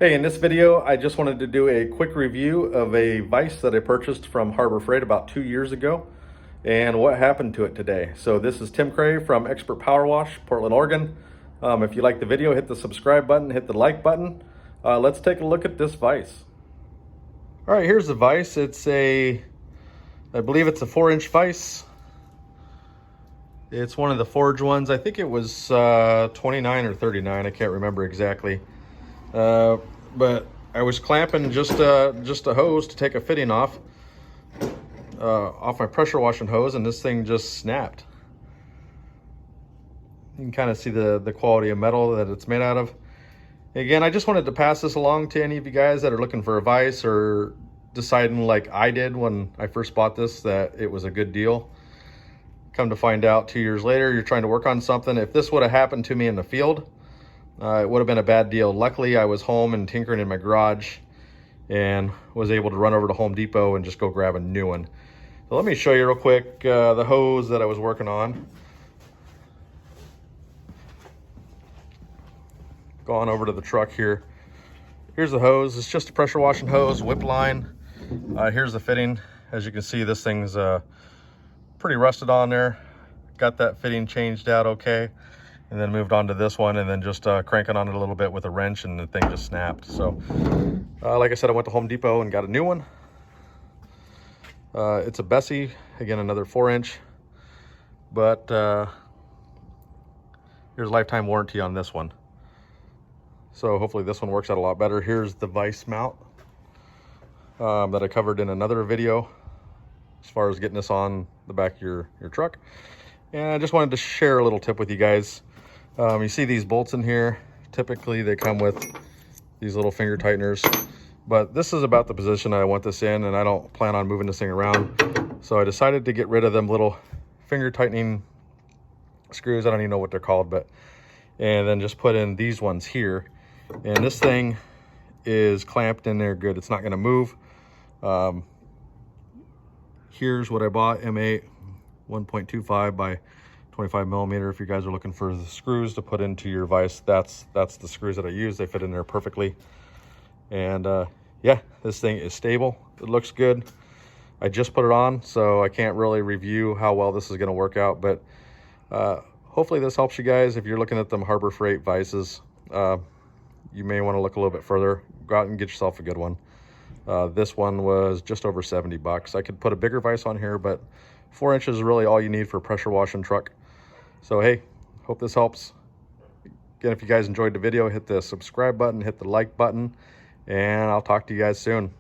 Hey, in this video, I just wanted to do a quick review of a vise that I purchased from Harbor Freight about 2 years ago and what happened to it today. So this is Tim Cray from Expert Power Wash, Portland, Oregon. If you like the video, hit the subscribe button, hit the like button. Let's take a look at this vise. All right, here's the vise. I believe it's a 4-inch vise. It's one of the forged ones. I think it was 29 or 39. I can't remember exactly. But I was clamping just a hose to take a fitting off my pressure washing hose, and this thing just snapped. You can kind of see the quality of metal that it's made out of. Again, I just wanted to pass this along to any of you guys that are looking for a vise or deciding like I did when I first bought this that it was a good deal. Come to find out 2 years later, you're trying to work on something. If this would have happened to me in the field, it would have been a bad deal. Luckily, I was home and tinkering in my garage and was able to run over to Home Depot and just go grab a new one. So let me show you real quick the hose that I was working on. Going over to the truck here. Here's the hose. It's just a pressure washing hose, whip line. Here's the fitting. As you can see, this thing's pretty rusted on there. Got that fitting changed out okay, and then moved on to this one, and then just cranking on it a little bit with a wrench, and the thing just snapped. So like I said, I went to Home Depot and got a new one. It's a Bessey, again another 4-inch, but here's a lifetime warranty on this one, so hopefully this one works out a lot better. Here's the vise mount that I covered in another video as far as getting this on the back of your truck. And I just wanted to share a little tip with you guys. You see these bolts in here, typically they come with these little finger tighteners, but this is about the position I want this in, and I don't plan on moving this thing around. So I decided to get rid of them little finger tightening screws. I don't even know what they're called, and then just put in these ones here. And this thing is clamped in there good. It's not gonna move. Here's what I bought, M8 1.25 by 25 millimeter. If you guys are looking for the screws to put into your vise, that's the screws that I use. They fit in there perfectly. And yeah, this thing is stable. It looks good. I just put it on, so I can't really review how well this is going to work out, but hopefully this helps you guys. If you're looking at them Harbor Freight vises, you may want to look a little bit further. Go out and get yourself a good one. This one was just over 70 bucks. I could put a bigger vise on here, but 4 inches is really all you need for a pressure washing truck. So hey, hope this helps. Again, if you guys enjoyed the video, hit the subscribe button, hit the like button, and I'll talk to you guys soon.